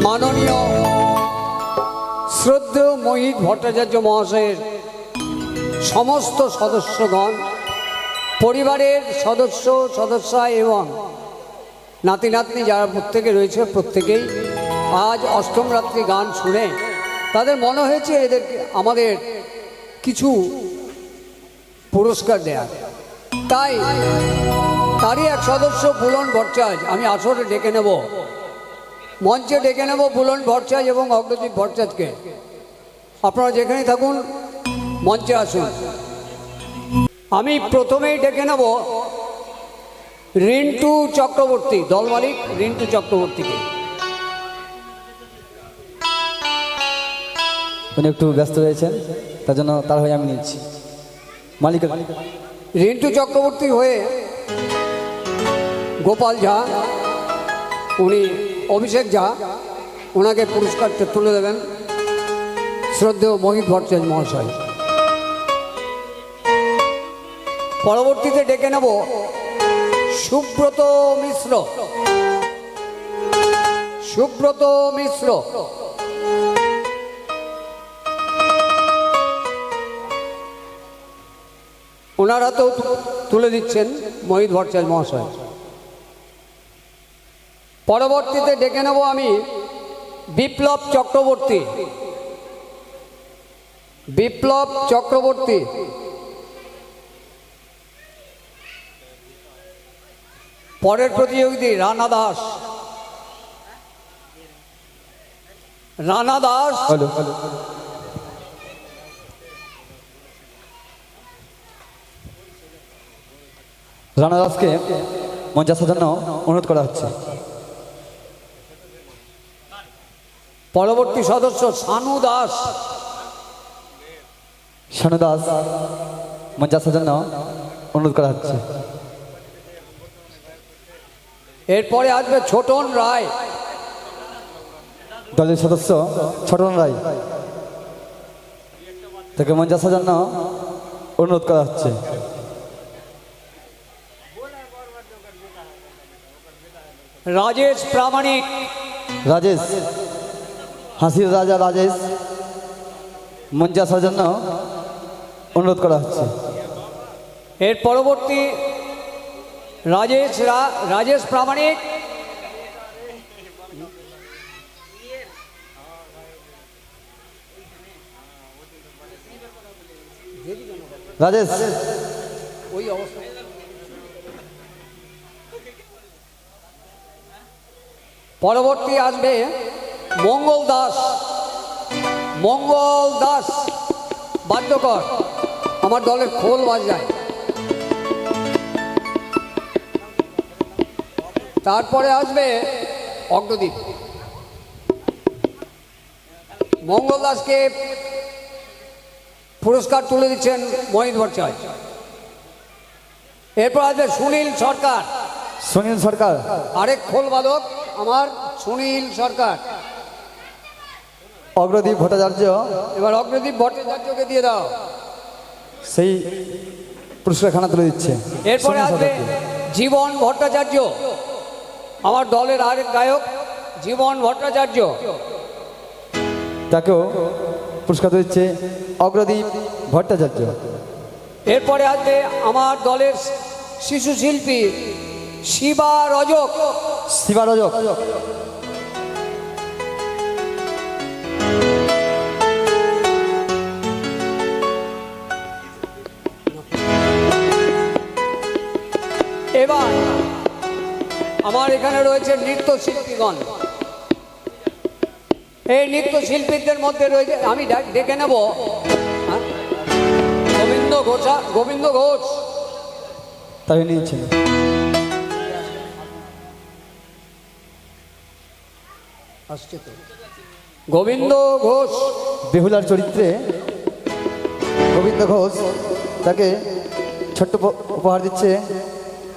মাননীয় শ্রদ্ধেয় মোহিত ভট্টাচার্য মহাশয়ের সমস্ত সদস্যগণ, পরিবারের সদস্যা এবং নাতি নাতনি যারা প্রত্যেকে রয়েছে, প্রত্যেকেই আজ অষ্টম রাত্রি গান শুনে তাদের মনে হয়েছে এদেরকে আমাদের কিছু পুরস্কার দেয়া। তারই এক সদস্য বুলন ভট্টাচার্য আমি আসরে ডেকে নেব, মঞ্চে ডেকে নেব বুলন ভট্টাচার্য এবং অগ্রদীপ ভট্টাচার্যকে। আপনারা যেখানে থাকুন মঞ্চে আসুন। আমি প্রথমেই ডেকে নেব রিন্টু চক্রবর্তী, দল মালিক রিন্টু চক্রবর্তীকে। উনি একটু ব্যস্ত রয়েছেন, তার জন্য তার হয়ে আমি নিচ্ছি। মালিক রিন্টু চক্রবর্তী হয়ে গোপাল ঝা, উনি অভিষেক ঝা, ওনাকে পুরস্কারটা তুলে দেবেন শ্রদ্ধেয় মোহিত ভট্টাচার্য মহাশয়। পরবর্তীতে ডেকে নেব সুব্রত মিশ্র। সুব্রত মিশ্র ওনারা তো তুলে দিচ্ছেন মোহিত ভট্টাচার্য মহাশয়। পরবর্তীতে ডেকে নেব আমি বিপ্লব চক্রবর্তী। বিপ্লব চক্রবর্তী পরের প্রতিযোগী রানা দাস। রানা দাস রানা দাসকে মঞ্চে আসার জন্য অনুরোধ করা হচ্ছে। পরবর্তী সদস্য শানু দাস। শানু দাস মঞ্চে আসার জন্য অনুরোধ করা হচ্ছে। এরপরে আসবে ছোটন রায়, দলের সদস্য ছোটন রায়, তাকে মঞ্চে আসার জন্য অনুরোধ করা হচ্ছে। রাজেশ প্রামাণিক। রাজেশ, হাসির রাজা রাজেশ, মঞ্চে আসার জন্য অনুরোধ করা হচ্ছে। এর পরবর্তী রাজেশ প্রামাণিক, রাজেশ ওই অবস্থা। পরবর্তী আসবে মঙ্গল দাস। মঙ্গল দাস বাদ্যকর, আমার দলের খোল বাজায়। তারপরে আসবে অগ্রদীপ। মঙ্গল দাসকে পুরস্কার তুলে দিচ্ছেন মোহিত ভট্টাচার্য। এরপর আসবে সুনীল সরকার। সুনীল সরকার আরেক খোল বাদক আমার সুনীল সরকার। অগ্রদীপ ভট্টাচার্য এবার অগ্রদীপ ভট্টাচার্যকে দিয়ে দাও। সেই পুরস্কারখানা তুলে দিচ্ছে। এরপরে আসবে জীবন ভট্টাচার্য, আমার দলের আরেক গায়ক জীবন ভট্টাচার্য, তাকেও পুরস্কার দিচ্ছে অগ্রদীপ ভট্টাচার্য। এরপরে আসবে আমার দলের শিশু শিল্পী শিবা রজক। শিবা রজক এবার আমার এখানে রয়েছে নৃত্যশিল্পীগণ। এই নৃত্যশিল্পীদের মধ্যে রয়েছে, আমি ডেকে নেব গোবিন্দ ঘোষ। তাই নিয়েছেন গোবিন্দ ঘোষ বেহুলার চরিত্রে গোবিন্দ ঘোষ, তাকে ছোট্ট উপহার দিচ্ছে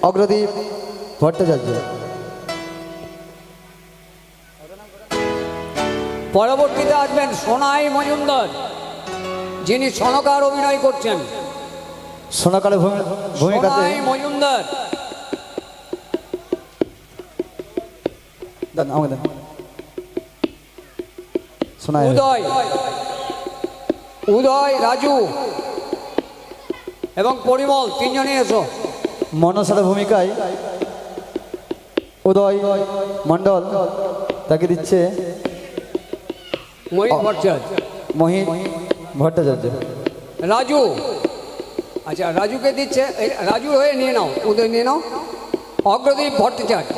অগ্রদীপ ভট্টাচার্য। পরবর্তীতে আসবেন সোনাই মজুমদার, যিনি সনকার অভিনয় করছেন। সোনাকালে ভূমিকাতে সোনাই মজুমদার। আমাকে দেন। শোনায় উদয়, উদয়, রাজু এবং পরিমল, তিনজনই এসো। মনসার ভূমিকায় উদয় মণ্ডল, তাকে দিচ্ছে মোহিত ভট্টাচার্য। মোহিত ভট্টাচার্য। রাজু, আচ্ছা রাজুকে দিচ্ছে, এই রাজু হয়ে নিয়ে নাও, উদয় নিয়ে নাও। অগ্রদীপ ভট্টাচার্য।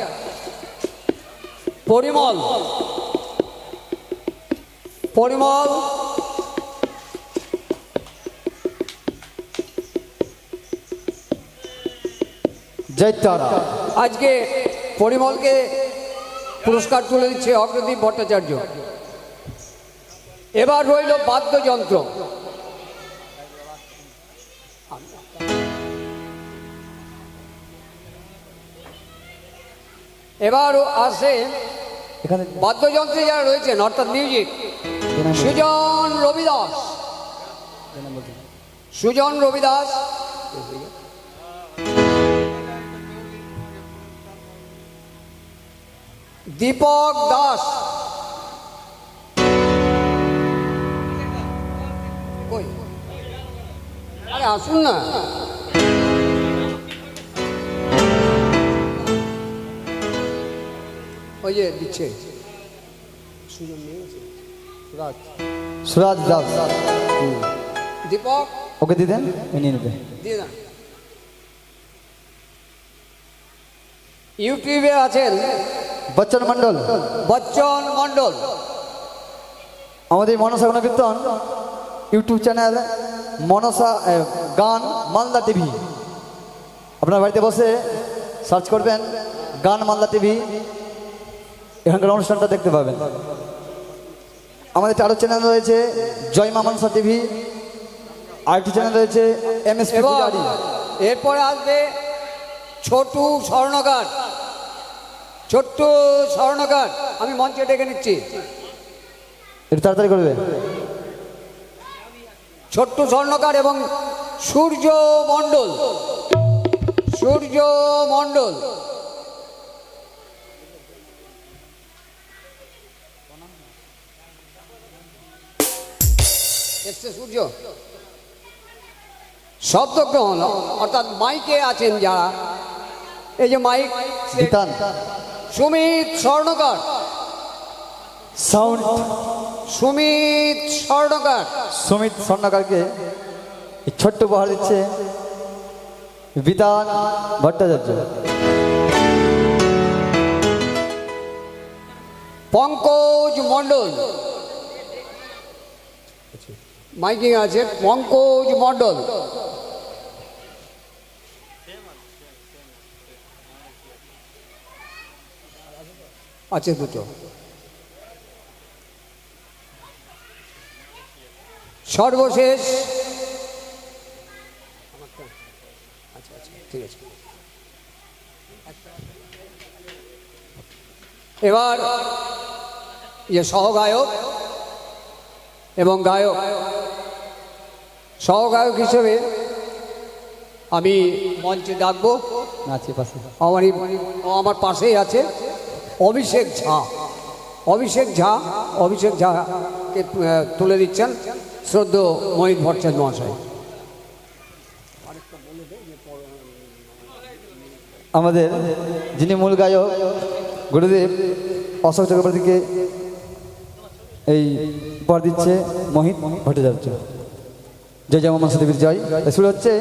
পরিমল, পরিমল, জয় তারা। আজকে পরিমলকে পুরস্কার তুলে দিচ্ছে অগ্রদীপ ভট্টাচার্য। এবার রইল বাদ্যযন্ত্র। এবার আসে এখানে বাদ্যযন্ত্রে যারা রয়েছেন অর্থাৎ মিউজিক, সুজন রবিদাস, সুজন রবিদাস, দীপক দাস, কই? আরে আসুন না। ওই যে দিচ্ছে সুজন নেই, সুরাজ, সুরাজ দাস। দীপক ওকে দিয়ে দেন, নিয়ে নেবে। দিয়ে দেন। ইউটিউবে আছেন বচ্চন মণ্ডল, বচ্চন মণ্ডল। আমাদের মনসা গণকীর্তন ইউটিউব চ্যানেল মনসা গান মালদা টিভি। আপনার বাড়িতে বসে সার্চ করবেন গান মালদা টিভি, এখানকার অনুষ্ঠানটা দেখতে পাবেন। আমাদের আরও চ্যানেল রয়েছে জয়মা মনসা টিভি, আরেকটি চ্যানেল রয়েছে এমএসপি এবং পূজারি। এরপরে আসবে ছোটু স্বর্ণকার, ছোট্ট স্বর্ণকার। আমি মঞ্চে ডেকে নিচ্ছি। একটু তাড়াতাড়ি করবে। ছোট্ট স্বর্ণকার এবং সূর্য মণ্ডল, সূর্য মণ্ডল। এসছে সূর্য। শব্দগ্রহণ অর্থাৎ মাইকে আছেন যারা, এই যে মাইক, বিতান সুমিত স্বর্ণকার, সাউন্ড সুমিত স্বর্ণকার। সুমিত স্বর্ণকারকে এই ছোট্ট উপহার দিচ্ছে বিতান ভট্টাচার্য। পঙ্কজ মণ্ডল, মাইকিং আছে পঙ্কজ মণ্ডল। আছে দুটো। সর্বশেষ আচ্ছা আচ্ছা ঠিক আছে। এবার যে সহগায়ক এবং গায়ক, সহগায়ক হিসেবে আমি মঞ্চে ডাকবো, নাচে পাশে আমার পাশেই আছে অভিষেক ঝা। অভিষেক ঝা, অভিষেক ঝাকে তুলে দিচ্ছেন শ্রদ্ধেয় মোহিত ভট্টাচার্য মহাশয়। আমাদের যিনি মূল গায়ক গুরুদেব অশোক চক্রবর্তীকে এই উপহার দিচ্ছে মোহিত ভট্টাচার্য। জয় জয় মা মনসা দেবীর জয়। শুরু হচ্ছে।